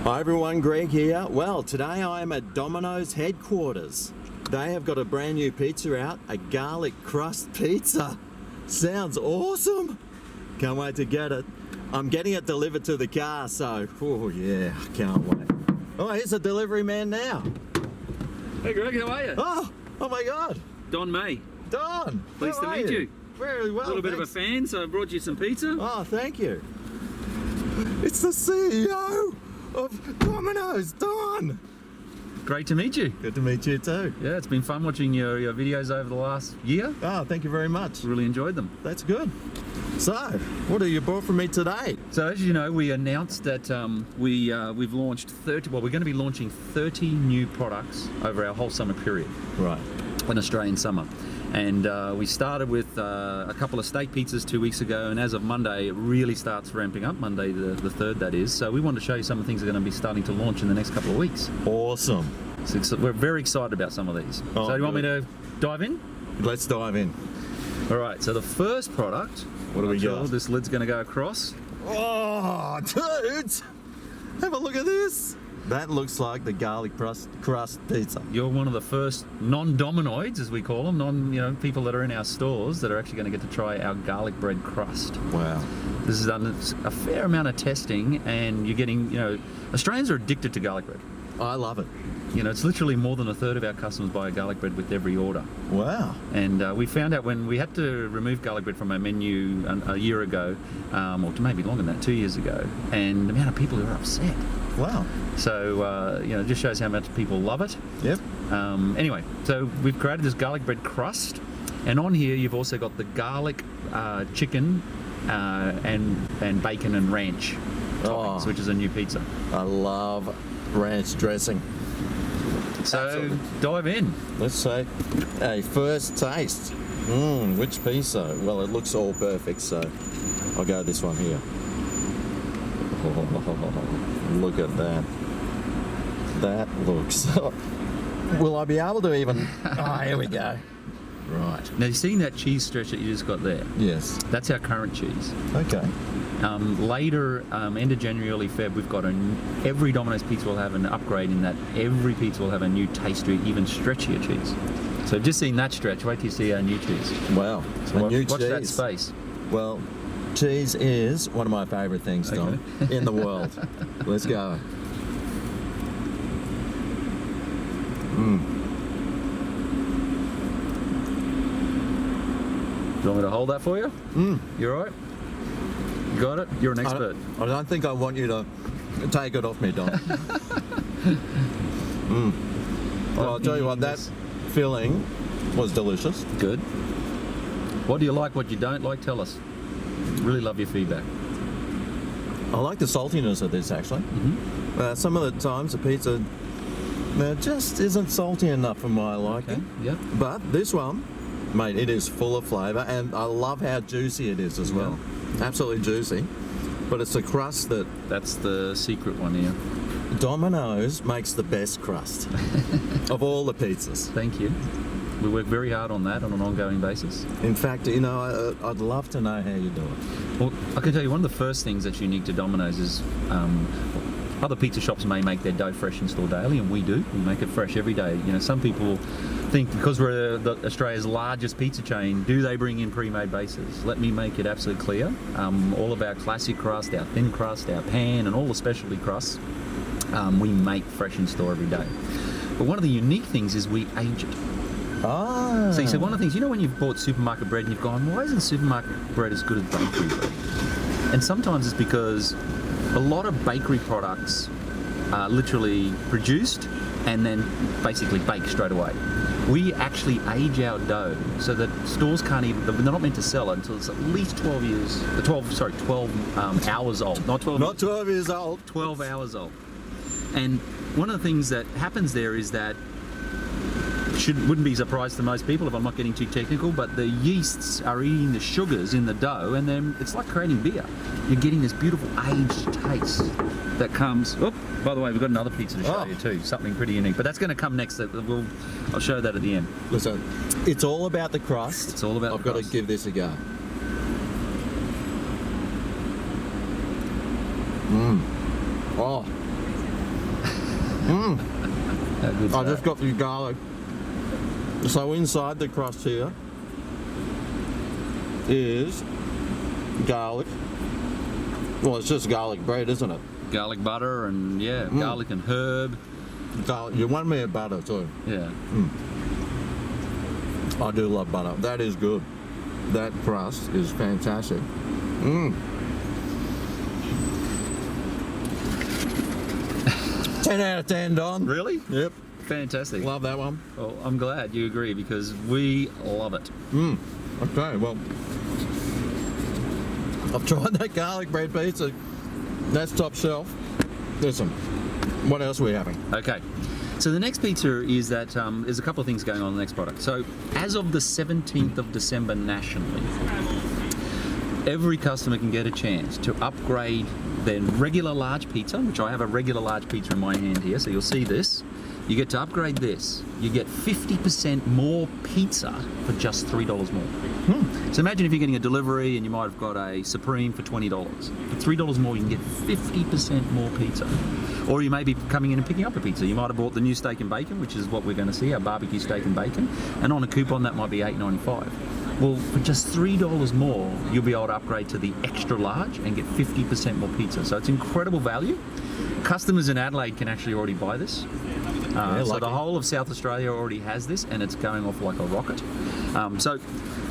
Hi everyone, Greg here. Well, today I am at Domino's headquarters. They have got a brand new pizza out, a garlic crust pizza. Sounds awesome. Can't wait to get it. I'm getting it delivered to the car, so, oh yeah, I can't wait. Oh, here's a delivery man now. Hey Greg, how are you? Oh my God. Don Meij. Don, Pleased to meet you. Very well, A little bit of a fan, so I brought you some pizza. Oh, thank you. It's the CEO of Domino's, Don. Great to meet you. Good to meet you too. Yeah, it's been fun watching your videos over the last year. Oh, thank you very much. Really enjoyed them. That's good. So, what have you brought for me today? So as you know, we announced that we've launched 30, well, we're going to be launching 30 new products over our whole summer period. Right. An Australian summer. And we started with a couple of steak pizzas 2 weeks ago, and as of Monday, it really starts ramping up, Monday the 3rd that is. So we wanted to show you some of the things that are going to be starting to launch in the next couple of weeks. Awesome. So we're very excited about some of these. Oh, so do you want me good. to dive in? Let's dive in. All right, so the first product, What do we got? this lid's going to go across. Oh, dudes! Have a look at this. That looks like the garlic crust pizza. You're one of the first non-dominoids, as we call them, people that are in our stores that are actually going to get to try our garlic bread crust. Wow. This has done a fair amount of testing, and you're getting, Australians are addicted to garlic bread. I love it. It's literally more than a third of our customers buy garlic bread with every order. Wow. And we found out when we had to remove garlic bread from our menu a year ago, or maybe longer than that, 2 years ago, and the amount of people who are upset. Wow. So, it just shows how much people love it. Yep. Anyway, so we've created this garlic bread crust, and on here you've also got the garlic chicken and bacon and ranch toppings, which is a new pizza. I love ranch dressing. So Absolutely. dive in. Let's say a first taste. Which pizza? Well, it looks all perfect, so I'll go this one here. Oh, look at that. That looks... Will I be able to even... Oh, here we go. Right. Now, you seen that cheese stretch that you just got there? Yes. That's our current cheese. Okay. Later, end of January, early Feb, we've got every Domino's pizza will have an upgrade in that every pizza will have a new tastier, even stretchier cheese. So just seen that stretch, wait till you see our new cheese. Wow. So new watch cheese. that space. Well, cheese is one of my favourite things, Don, in the world. Let's go. Do you want me to hold that for you? You all right? You got it? You're an expert. I don't think I want you to take it off me, Don. Well, I'll tell you what, that filling was delicious. Good. What do you like, what you don't like? Tell us. Really love your feedback. I like the saltiness of this, actually. Some of the times the pizza just isn't salty enough for my liking. Yep. But this one, mate, it is full of flavour, and I love how juicy it is as well. Absolutely juicy. But it's the crust That's the secret one here. Domino's makes the best crust of all the pizzas. Thank you. We work very hard on that on an ongoing basis. In fact, I'd love to know how you do it. Well, I can tell you one of the first things that's unique to Domino's is other pizza shops may make their dough fresh in store daily, and we do. We make it fresh every day. Some people think because we're Australia's largest pizza chain, do they bring in pre-made bases? Let me make it absolutely clear. All of our classic crust, our thin crust, our pan, and all the specialty crusts, we make fresh in store every day. But one of the unique things is we age it. Ah. So one of the things, when you've bought supermarket bread and you've gone, why isn't supermarket bread as good as bakery bread? And sometimes it's because a lot of bakery products are literally produced and then basically baked straight away. We actually age our dough so that stores can't even, they're not meant to sell it until it's at least 12 hours old. Not 12 years old. 12 hours old. And one of the things that happens there is that wouldn't be a surprise to most people if I'm not getting too technical, but the yeasts are eating the sugars in the dough, and then it's like creating beer. You're getting this beautiful aged taste that comes. Oh, by the way, we've got another pizza to show you too, something pretty unique. But that's going to come next. I'll show that at the end. Listen, it's all about the crust. It's all about. I've got to give this a go. Oh, Mm. How good's I that? just got the garlic. So inside the crust here is garlic. Well, it's just garlic bread, isn't it? Garlic butter and garlic and herb. Garlic. You want me a butter too? Yeah. I do love butter. That is good. That crust is fantastic. 10 out of 10, Don. Really? Yep. Fantastic. Love that one. Well, I'm glad you agree because we love it. Okay, well, I've tried that garlic bread pizza. That's top shelf. Listen, what else are we having? Okay. So the next pizza is that there's a couple of things going on in the next product. So as of the 17th of December nationally, every customer can get a chance to upgrade their regular large pizza, which I have a regular large pizza in my hand here, so you'll see this. You get to upgrade this. You get 50% more pizza for just $3 more. So imagine if you're getting a delivery and you might have got a Supreme for $20. For $3 more, you can get 50% more pizza. Or you may be coming in and picking up a pizza. You might have bought the new steak and bacon, which is what we're going to see, our barbecue steak and bacon. And on a coupon, that might be $8.95. Well, for just $3 more, you'll be able to upgrade to the extra large and get 50% more pizza. So it's incredible value. Customers in Adelaide can actually already buy this. So the whole of South Australia already has this, and it's going off like a rocket. So,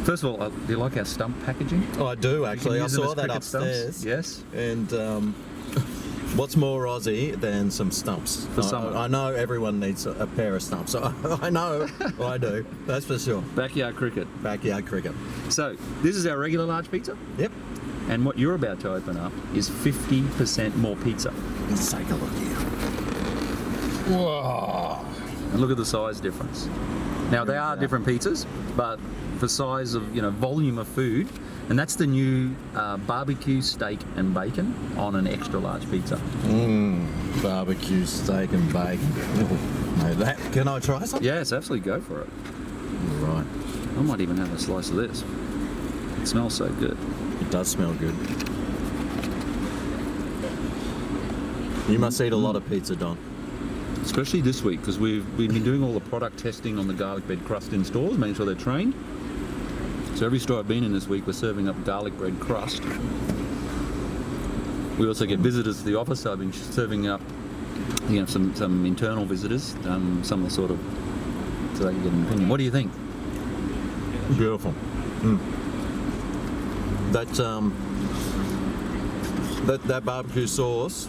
first of all, do you like our stump packaging? Oh, I do actually. I use them saw as that cricket stumps. upstairs. Yes. And what's more Aussie than some stumps? For summer. I know everyone needs a pair of stumps. I know I do. That's for sure. Backyard cricket. Backyard cricket. So, this is our regular large pizza. Yep. And what you're about to open up is 50% more pizza. Let's take a look here. Whoa. And look at the size difference. Now, they are different pizzas, but for size of, volume of food, and that's the new barbecue steak and bacon on an extra large pizza. Barbecue steak and bacon. No, can I try some? Yes, absolutely, go for it. Right. I might even have a slice of this. It smells so good. It does smell good. You must eat a lot of pizza, Don. Especially this week, because we've been doing all the product testing on the garlic bread crust in stores, making sure they're trained. So every store I've been in this week, we're serving up garlic bread crust. We also get visitors to the office, so I've been serving up, some internal visitors, some sort of, so they can get an opinion. What do you think? Beautiful. That barbecue sauce.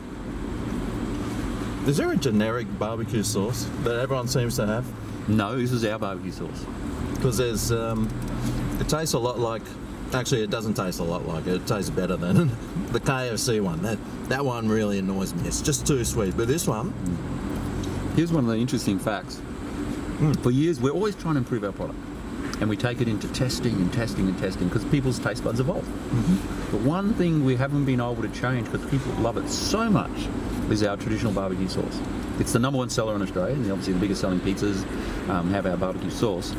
Is there a generic barbecue sauce that everyone seems to have? No, this is our barbecue sauce. Because there's, it tastes a lot like. Actually, it doesn't taste a lot like it. It tastes better than the KFC one. That one really annoys me. It's just too sweet. But this one. Here's one of the interesting facts. For years, we're always trying to improve our product. And we take it into testing and testing and testing because people's taste buds evolve. But one thing we haven't been able to change because people love it so much is our traditional barbecue sauce. It's the #1 seller in Australia, and obviously the biggest selling pizzas have our barbecue sauce.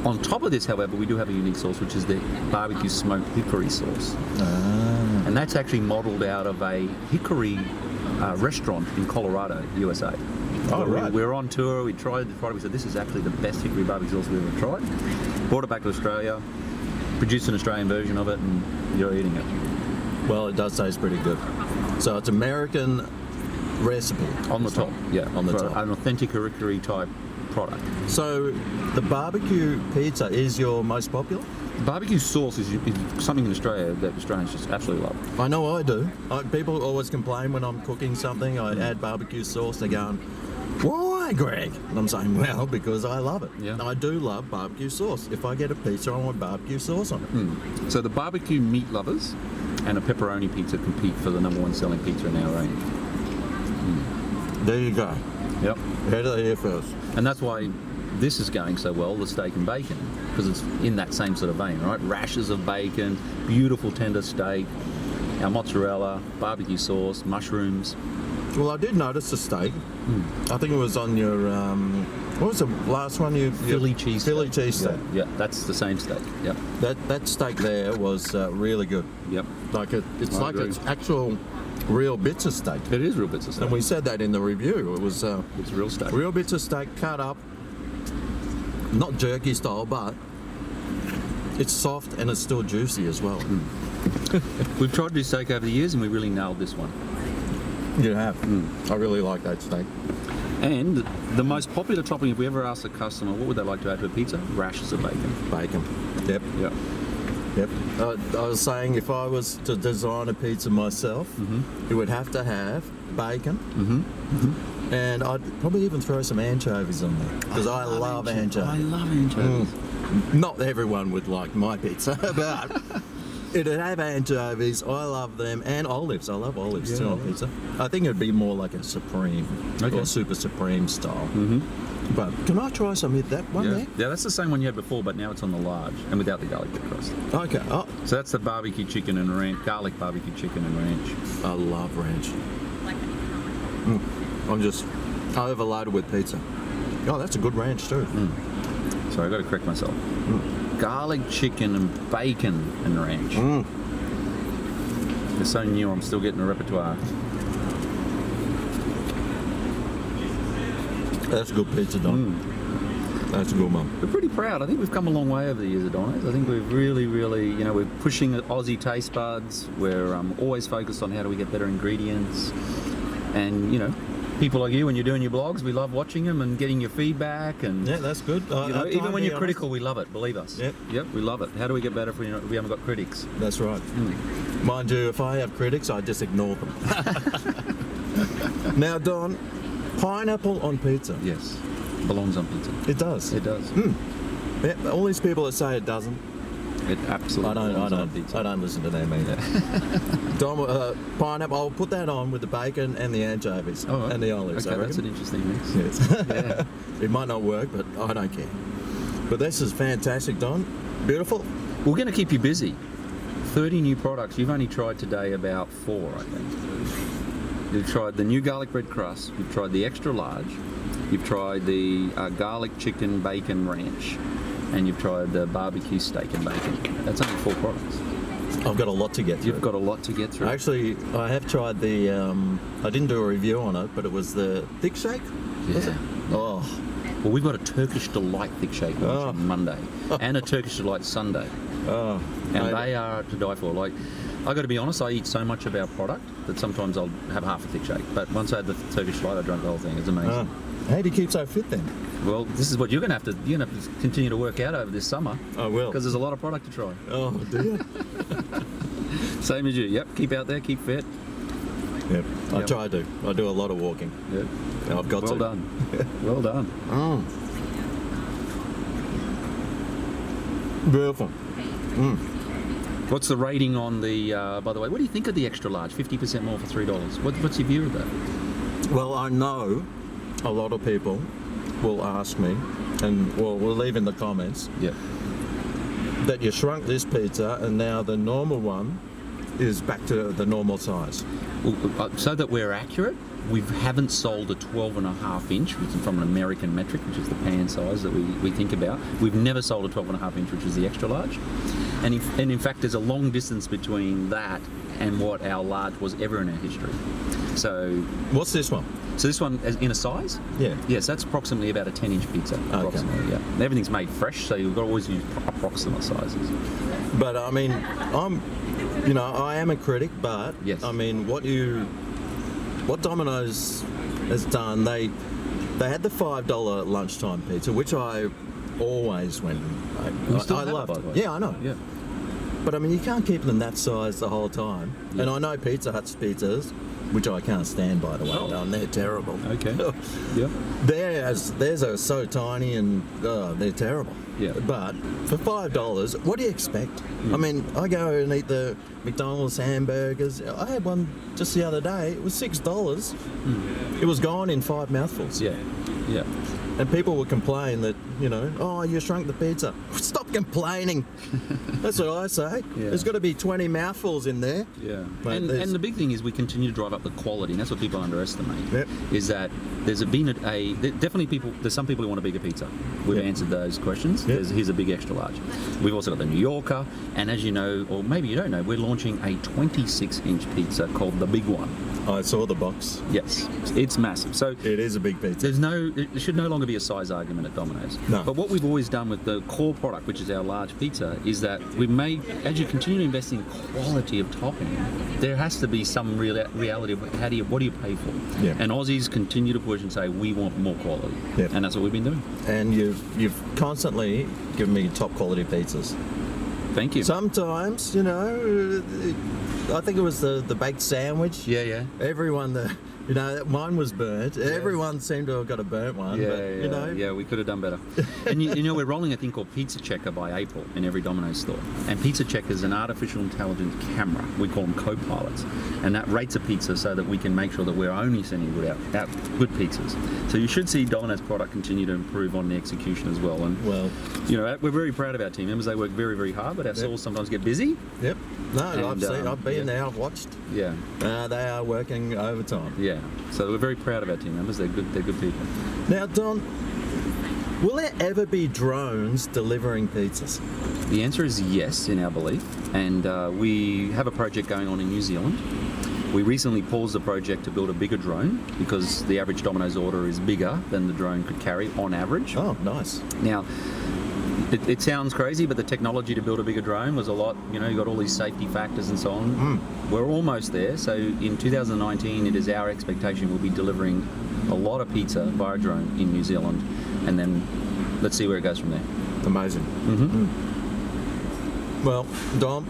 On top of this, however, we do have a unique sauce, which is the barbecue smoked hickory sauce. And that's actually modelled out of a hickory restaurant in Colorado, USA. Oh, right. We were on tour, we tried the product, we said this is actually the best hickory barbecue sauce we've ever tried. Brought it back to Australia, produced an Australian version of it, and you're eating it. Well, it does taste pretty good. So it's American recipe. On the top, yeah. On the for top. An authentic hickory type product. So the barbecue pizza is your most popular? Barbecue sauce is something in Australia that Australians just absolutely love. I know I do. People always complain when I'm cooking something, I add barbecue sauce, they're going, why, Greg? And I'm saying, well, because I love it. Yeah. I do love barbecue sauce. If I get a pizza, I want barbecue sauce on it. So the barbecue meat lovers and a pepperoni pizza compete for the #1 selling pizza in our range. There you go. Yep. Heard it here first. And that's why this is going so well, the steak and bacon, because it's in that same sort of vein, right? Rashes of bacon, beautiful tender steak, our mozzarella, barbecue sauce, mushrooms. Well, I did notice the steak. I think it was on your, what was the last one? Philly cheese Philly steak. cheese steak. Yeah, that's the same steak. Yep. That steak there was really good. Yep. Like it's I like agree. it's actual real bits of steak. It is real bits of steak. And we said that in the review. It was It's real steak. real bits of steak cut up, not jerky style, but it's soft and it's still juicy as well. We've tried to do steak over the years, and we really nailed this one. You have. I really like that steak. And the most popular topping, if we ever asked a customer what would they like to add to a pizza, rashers of bacon. Bacon. Yep. Yeah. Yep. I was saying if I was to design a pizza myself, it would have to have bacon. And I'd probably even throw some anchovies on there because I love anchovies. I love anchovies. Not everyone would like my pizza, but it'd have anchovies. I love them, and olives. I love olives too on pizza. I think it'd be more like a supreme or super supreme style. But can I try some with that one there? Yeah, that's the same one you had before, but now it's on the large and without the garlic bread crust. Okay. Oh, So that's the barbecue chicken and ranch, garlic barbecue chicken and ranch. I love ranch. I'm just overloaded with pizza. Oh, that's a good ranch too. Sorry, I've got to correct myself. Garlic chicken and bacon and ranch. They're so new, I'm still getting a repertoire. That's a good pizza, Don. That's a good one. We're pretty proud. I think we've come a long way over the years at Domino's. I think we've really, we're pushing the Aussie taste buds. We're always focused on how do we get better ingredients. And, people like you, when you're doing your blogs, we love watching them and getting your feedback. And Yeah, that's good. even when you're critical, we love it. Believe us. Yep. We love it. How do we get better if we haven't got critics? That's right. Mind you, if I have critics, I just ignore them. Now, Don, pineapple on pizza. Yes. Belongs on pizza. It does. It does. Yeah, all these people that say it doesn't, It absolutely belongs on pizza. I don't listen to them either. Don, pineapple, I'll put that on with the bacon and the anchovies and the olives. Okay, I that's an reckon. interesting mix. Yes. Yeah. It might not work, but I don't care. But this is fantastic, Don. Beautiful. We're going to keep you busy. 30 new products. You've only tried today about 4, I think. You've tried the new garlic bread crust. You've tried the extra large. You've tried the garlic chicken bacon ranch. And you've tried the barbecue steak and bacon. That's only 4 products. I've got a lot to get through. You've got a lot to get through. Actually, I have tried the, I didn't do a review on it, but it was the thick shake. Was it? Oh, Well, we've got a Turkish Delight thick shake launch on Monday. And a Turkish Delight Sunday. oh. And mate. they are to die for. Like, I got to be honest, I eat so much of our product that sometimes I'll have half a thick shake. But once I had the Turkish Delight, I drank the whole thing. It's amazing. How do you keep so fit then? Well, this is what you're going to have to continue to work out over this summer. I will. Because there's a lot of product to try. Oh, dear. Same as you. Yep, keep out there, keep fit. Yep. I Yep. try to. I do a lot of walking. Yep. I've got Well to. done. Well done. Beautiful. What's the rating on the, by the way, what do you think of the extra large? 50% more for $3. What's your view of that? Well, I know a lot of people will ask me, and we'll leave in the comments, Yeah. that you shrunk this pizza and now the normal one is back to the normal size. Well, so that we're accurate, we haven't sold a 12.5 inch, which is from an American metric, which is the pan size that we think about. We've never sold a 12.5 inch, which is the extra large. And in fact, there's a long distance between that and what our large was ever in our history. So What's this one? this one, in a size? Yeah. Yes, that's approximately about a 10-inch pizza. Approximately, yeah. And everything's made fresh, so you've got to always use approximate sizes. But I mean, I am a critic, but Yes. I mean, what Domino's has done, they had the $5 lunchtime pizza, which I always went. We still I have it, loved. by the way. Yeah, I know. Yeah. But I mean, you can't keep them that size the whole time. Yeah. And I know Pizza Hut's pizzas, which I can't stand, by the way. Oh. They're terrible. Okay. Yeah. Theirs are so tiny and they're terrible. Yeah. But for $5, what do you expect? I mean, I go and eat the McDonald's hamburgers. I had one just the other day. It was $6. It was gone in 5 mouthfuls. Yeah. Yeah. And people would complain that, oh, you shrunk the pizza. Stop complaining. That's what I say. Yeah. There's got to be 20 mouthfuls in there. Yeah. But And there's- the big thing is we continue to drive up the quality, and that's what people underestimate. Yep. Is that there's there's some people who want a bigger pizza. We've Yep. answered those questions. Yep. Here's a big extra large. We've also got the New Yorker, and as you know, or maybe you don't know, we're launching a 26-inch pizza called the Big One. I saw the box. Yes, it's massive. So It is a big pizza. there should no longer be a size argument at Domino's. No. But what we've always done with the core product, which is our large pizza, is that we've made, as you continue to invest in quality of topping, there has to be some reality of what do you pay for? Yeah. And Aussies continue to push and say, we want more quality. Yeah. And that's what we've been doing. And you've constantly given me top quality pizzas. Thank you. Sometimes, I think it was the baked sandwich. Yeah. Everyone, mine was burnt. Everyone seemed to have got a burnt one. Yeah, we could have done better. And we're rolling a thing called Pizza Checker by April in every Domino's store. And Pizza Checker is an artificial intelligence camera. We call them co-pilots. And that rates a pizza so that we can make sure that we're only sending out good pizzas. So you should see Domino's product continue to improve on the execution as well. And, we're very proud of our team members. They work very, very hard, but our stores sometimes get busy. Yep. No, And, I've been there, I've watched. Yeah. They are working overtime. Yeah. So we're very proud of our team members. They're good people. Now, Don, will there ever be drones delivering pizzas? The answer is yes, in our belief, and we have a project going on in New Zealand. We recently paused the project to build a bigger drone because the average Domino's order is bigger than the drone could carry on average. Oh, nice. Now, it sounds crazy, but the technology to build a bigger drone was a lot. You got all these safety factors and so on. We're almost there. So in 2019, it is our expectation we'll be delivering a lot of pizza via drone in New Zealand, and then let's see where it goes from there. Amazing. Well, Dom,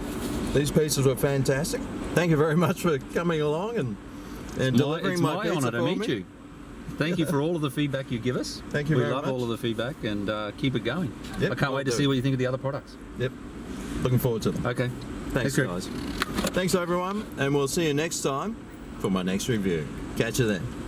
these pizzas were fantastic. Thank you very much for coming along and delivering my pizza honour to for meet me. you. Thank you for all of the feedback you give us. Thank you we very love much. all of the feedback, and keep it going. Yep, I can't will wait to do. see what you think of the other products. Yep. Looking forward to them. Okay. Thanks, Greg. guys. Thanks, everyone, and we'll see you next time for my next review. Catch you then.